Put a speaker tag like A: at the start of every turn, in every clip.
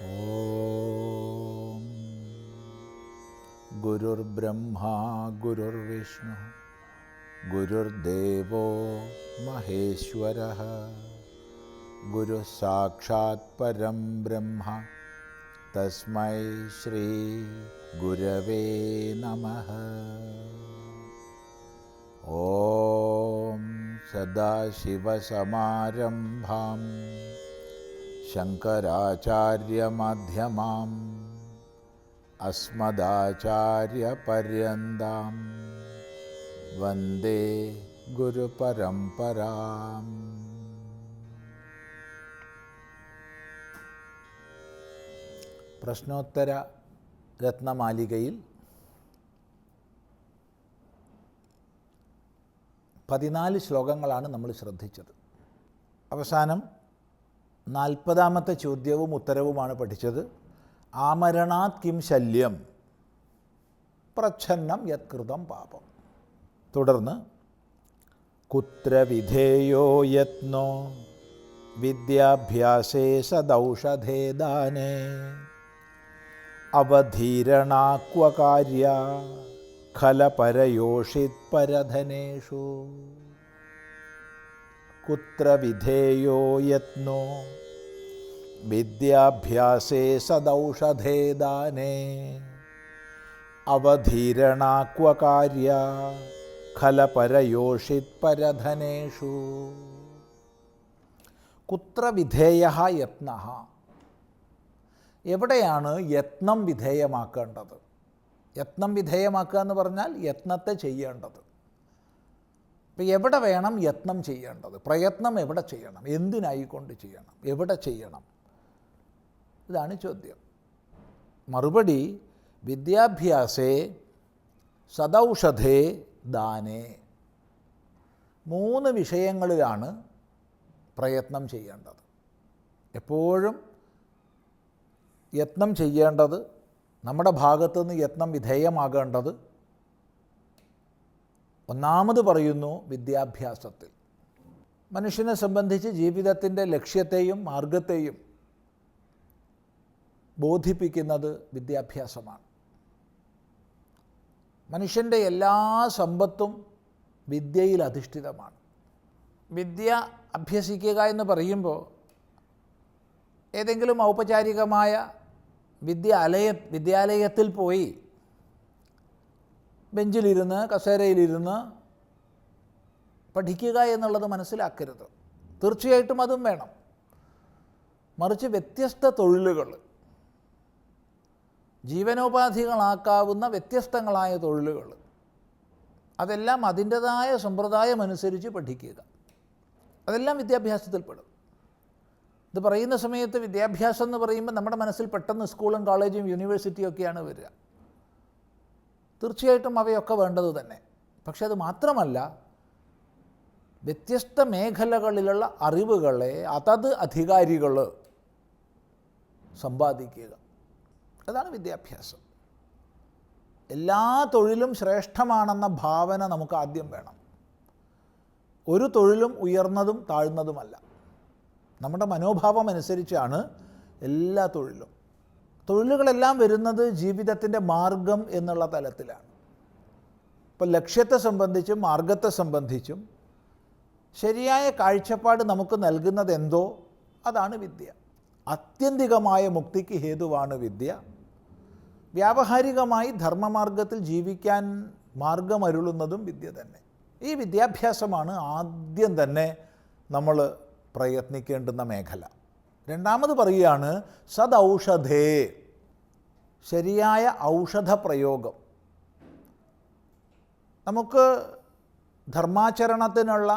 A: ഓം ഗുരുർബ്രഹ്മാ ഗുരുർവിഷ്ണു ഗുരുർദേവോ മഹേശ്വരഃ ഗുരു സാക്ഷാത് പരം ബ്രഹ്മ തസ്മൈ ശ്രീ ഗുരവേ നമഃ. ഓം സദാശിവസമാരംഭാം ശങ്കരാചാര്യമധ്യമാം അസ്മദാചാര്യപര്യന്താം വന്ദേ ഗുരുപരമ്പരാം. പ്രശ്നോത്തര രത്നമാലികയിൽ 14 ശ്ലോകങ്ങളാണ് നമ്മൾ ശ്രദ്ധിച്ചത്. അവസാനം 40ാമത്തെ ചോദ്യവും ഉത്തരവുമാണ് പഠിച്ചത്. ആമരണാത് കിം ശല്യം പ്രച്ഛന്നം യത്കൃതം പാപം. തുടർന്ന് കുത്ര വിധേയോ യത്നോ വിദ്യാഭ്യാസേ സദൗഷധേ ദാനേ അവധീരണാക്വകാര്യ ഖലപരയോഷിത് പരധനേഷു. കുത്ര വിധേയോ യത്നോ വിദ്യാഭ്യാസേ സദൗഷധേ ദാനേ അവധീരണാക്വകാര്യ ഖലപരയോഷിത് പരധനേഷു. കുത്ര വിധേയഃ യത്നഃ, എവിടെയാണ് യത്നം വിധേയമാക്കേണ്ടത്? യത്നം വിധേയമാക്കുക എന്ന് പറഞ്ഞാൽ യത്നത്തെ ചെയ്യേണ്ടത്. ഇപ്പം എവിടെ വേണം യത്നം ചെയ്യേണ്ടത്? പ്രയത്നം എവിടെ ചെയ്യണം? എന്തിനായിക്കൊണ്ട് ചെയ്യണം? എവിടെ ചെയ്യണം? ഇതാണ് ചോദ്യം. മറുപടി വിദ്യാഭ്യാസേ സദൗഷധേ ദാനേ. 3 വിഷയങ്ങളിലാണ് പ്രയത്നം ചെയ്യേണ്ടത്. എപ്പോഴും യത്നം ചെയ്യേണ്ടത്, നമ്മുടെ ഭാഗത്തുനിന്ന് യത്നം വിധേയമാകേണ്ടത് ഒന്നാമത് പറയുന്നു വിദ്യാഭ്യാസത്തിൽ. മനുഷ്യനെ സംബന്ധിച്ച് ജീവിതത്തിൻ്റെ ലക്ഷ്യത്തെയും മാർഗത്തെയും ബോധിപ്പിക്കുന്നത് വിദ്യാഭ്യാസമാണ്. മനുഷ്യൻ്റെ എല്ലാ സമ്പത്തും വിദ്യയിൽ അധിഷ്ഠിതമാണ്. വിദ്യ അഭ്യസിക്കുക എന്ന് പറയുമ്പോൾ ഏതെങ്കിലും ഔപചാരികമായ വിദ്യാലയത്തിൽ പോയി ബെഞ്ചിലിരുന്ന് കസേരയിലിരുന്ന് പഠിക്കുക എന്നുള്ളത് മനസ്സിലാക്കരുത്. തീർച്ചയായിട്ടും അതും വേണം. മറിച്ച് വ്യത്യസ്ത തൊഴിലുകൾ, ജീവനോപാധികളാക്കാവുന്ന വ്യത്യസ്തങ്ങളായ തൊഴിലുകൾ, അതെല്ലാം അതിൻ്റെതായ സമ്പ്രദായമനുസരിച്ച് പഠിക്കുക. അതെല്ലാം വിദ്യാഭ്യാസത്തിൽപ്പെടും. ഇത് പറയുന്ന സമയത്ത് വിദ്യാഭ്യാസം എന്ന് പറയുമ്പോൾ നമ്മുടെ മനസ്സിൽ പെട്ടെന്ന് സ്കൂളും കോളേജും യൂണിവേഴ്സിറ്റിയും ഒക്കെയാണ് വരിക. തീർച്ചയായിട്ടും അവയൊക്കെ വേണ്ടത് തന്നെ. പക്ഷെ അത് മാത്രമല്ല, വ്യത്യസ്ത മേഖലകളിലുള്ള അറിവുകളെ അതത് അധികാരികൾ സമ്പാദിക്കുക. അതാണ് വിദ്യാഭ്യാസം. എല്ലാ തൊഴിലും ശ്രേഷ്ഠമാണെന്ന ഭാവന നമുക്ക് ആദ്യം വേണം. ഒരു തൊഴിലും ഉയർന്നതും താഴ്ന്നതുമല്ല. നമ്മുടെ മനോഭാവം അനുസരിച്ചാണ് എല്ലാ തൊഴിലും. തൊഴിലുകളെല്ലാം വരുന്നത് ജീവിതത്തിൻ്റെ മാർഗം എന്നുള്ള തലത്തിലാണ്. ഇപ്പോൾ ലക്ഷ്യത്തെ സംബന്ധിച്ചും മാർഗത്തെ സംബന്ധിച്ചും ശരിയായ കാഴ്ചപ്പാട് നമുക്ക് നൽകുന്നത് എന്തോ അതാണ് വിദ്യ. ആത്യന്തികമായ മുക്തിക്ക് ഹേതുവാണ് വിദ്യ. വ്യാവഹാരികമായി ധർമ്മമാർഗത്തിൽ ജീവിക്കാൻ മാർഗമരുളുന്നതും വിദ്യ തന്നെ. ഈ വിദ്യാഭ്യാസമാണ് ആദ്യം തന്നെ നമ്മൾ പ്രയത്നിക്കേണ്ടുന്ന മേഖല. രണ്ടാമത് പറയുകയാണ് സദൗഷധേ, ശരിയായ ഔഷധ പ്രയോഗം. നമുക്ക് ധർമാചരണത്തിനുള്ള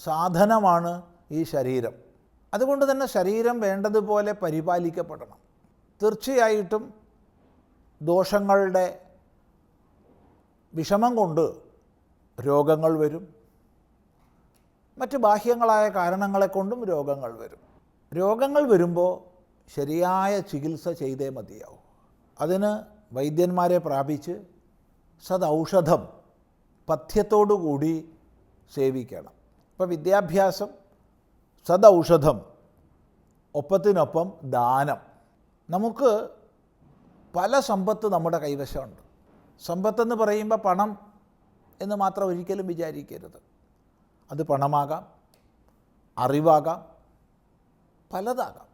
A: സാധനമാണ് ഈ ശരീരം. അതുകൊണ്ട് തന്നെ ശരീരം വേണ്ടതുപോലെ പരിപാലിക്കപ്പെടണം. തീർച്ചയായിട്ടും ദോഷങ്ങളുടെ വിഷമം കൊണ്ട് രോഗങ്ങൾ വരും. മറ്റ് ബാഹ്യങ്ങളായ കാരണങ്ങളെ കൊണ്ടും രോഗങ്ങൾ വരും. രോഗങ്ങൾ വരുമ്പോൾ ശരിയായ ചികിത്സ ചെയ്തേ മതിയാവും. അതിന് വൈദ്യന്മാരെ പ്രാപിച്ച് സദൗഷധം പഥ്യത്തോടുകൂടി സേവിക്കണം. ഇപ്പോൾ വിദ്യാഭ്യാസം, സദൗഷധം, ഒപ്പത്തിനൊപ്പം ദാനം. നമുക്ക് പല സമ്പത്ത് നമ്മുടെ കൈവശമുണ്ട്. സമ്പത്തെന്ന് പറയുമ്പോൾ പണം എന്ന് മാത്രം ഒരിക്കലും വിചാരിക്കരുത്. അത് പണമാകാം, അറിവാകാം, പലതാകാം.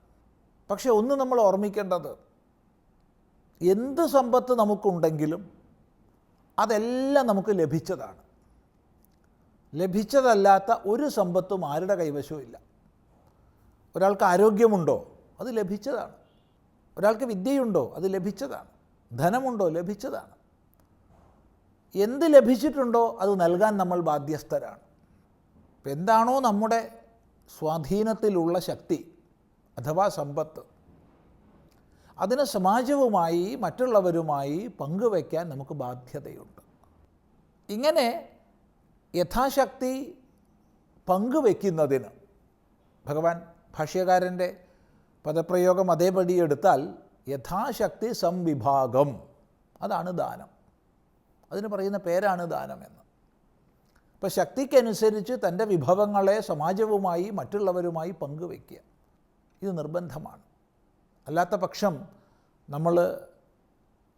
A: പക്ഷെ ഒന്ന് നമ്മൾ ഓർമ്മിക്കേണ്ടത്, എന്ത് സമ്പത്ത് നമുക്കുണ്ടെങ്കിലും അതെല്ലാം നമുക്ക് ലഭിച്ചതാണ്. ലഭിച്ചതല്ലാത്ത ഒരു സമ്പത്തും ആരുടെ കൈവശവും ഇല്ല. ഒരാൾക്ക് ആരോഗ്യമുണ്ടോ? അത് ലഭിച്ചതാണ്. ഒരാൾക്ക് വിദ്യയുണ്ടോ? അത് ലഭിച്ചതാണ്. ധനമുണ്ടോ? ലഭിച്ചതാണ്. എന്ത് ലഭിച്ചിട്ടുണ്ടോ അത് നൽകാൻ നമ്മൾ ബാധ്യസ്ഥരാണ്. എന്താണോ നമ്മുടെ സ്വാധീനത്തിലുള്ള ശക്തി അഥവാ സമ്പത്ത്, അതിന് സമാജവുമായി മറ്റുള്ളവരുമായി പങ്കുവയ്ക്കാൻ നമുക്ക് ബാധ്യതയുണ്ട്. ഇങ്ങനെ യഥാശക്തി പങ്കുവയ്ക്കുന്നതിന് ഭഗവാൻ ഭാഷ്യകാരൻ്റെ പദപ്രയോഗം അതേപടി എടുത്താൽ യഥാശക്തി സംവിഭാഗം, അതാണ് ദാനം. അതിന് പറയുന്ന പേരാണ് ദാനമെന്ന്. അപ്പോൾ ശക്തിക്കനുസരിച്ച് തൻ്റെ വിഭവങ്ങളെ സമാജവുമായി മറ്റുള്ളവരുമായി പങ്കുവയ്ക്കുക, ഇത് നിർബന്ധമാണ്. അല്ലാത്ത പക്ഷം നമ്മൾ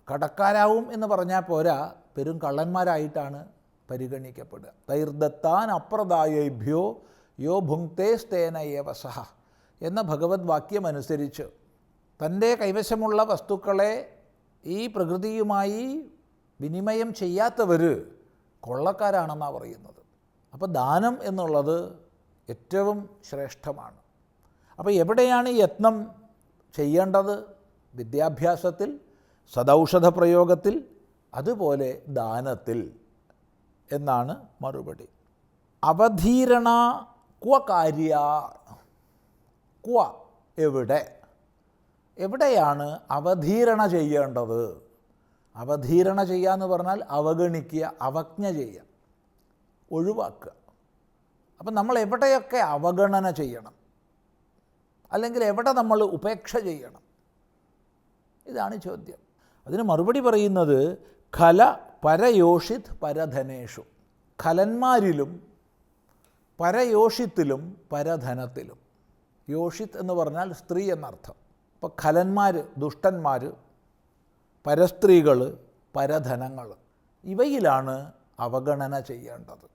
A: കടക്കാരാവും എന്ന് പറഞ്ഞാൽ പോരാ, പെരും കള്ളന്മാരായിട്ടാണ് പരിഗണിക്കപ്പെടുക. തൈർദത്താൻ അപ്രദായേഭ്യോ യോ ഭുങ്ക്തേസ്തേന ഏവ സഹ എന്ന ഭഗവത് വാക്യമനുസരിച്ച് തൻ്റെ കൈവശമുള്ള വസ്തുക്കളെ ഈ പ്രകൃതിയുമായി വിനിമയം ചെയ്യാത്തവർ കൊള്ളക്കാരാണെന്നാണ് പറയുന്നത്. അപ്പോൾ ദാനം എന്നുള്ളത് ഏറ്റവും ശ്രേഷ്ഠമാണ്. അപ്പോൾ എവിടെയാണ് യത്നം ചെയ്യേണ്ടത്? വിദ്യാഭ്യാസത്തിൽ, സദൗഷധ പ്രയോഗത്തിൽ, അതുപോലെ ദാനത്തിൽ എന്നാണ് മറുപടി. അവധീരണ ക്വ കാര്യ, ക്വ എവിടെ, എവിടെയാണ് അവധീരണ ചെയ്യേണ്ടത്? അവധീരണ ചെയ്യുക എന്ന് പറഞ്ഞാൽ അവഗണിക്കുക, അവജ്ഞ ചെയ്യുക, ഒഴിവാക്കുക. അപ്പം നമ്മൾ എവിടെയൊക്കെ അവഗണന ചെയ്യണം, അല്ലെങ്കിൽ എവിടെ നമ്മൾ ഉപേക്ഷ ചെയ്യണം? ഇതാണ് ചോദ്യം. അതിന് മറുപടി പറയുന്നത് ഖല പരയോഷിത് പരധനേഷു, ഖലന്മാരിലും പരയോഷിത്തിലും പരധനത്തിലും. യോഷിത് എന്ന് പറഞ്ഞാൽ സ്ത്രീ എന്നർത്ഥം. അപ്പോൾ ഖലന്മാർ, ദുഷ്ടന്മാർ, പരസ്ത്രീകൾ, പരധനങ്ങൾ, ഇവയിലാണ് അവഗണന ചെയ്യേണ്ടത്.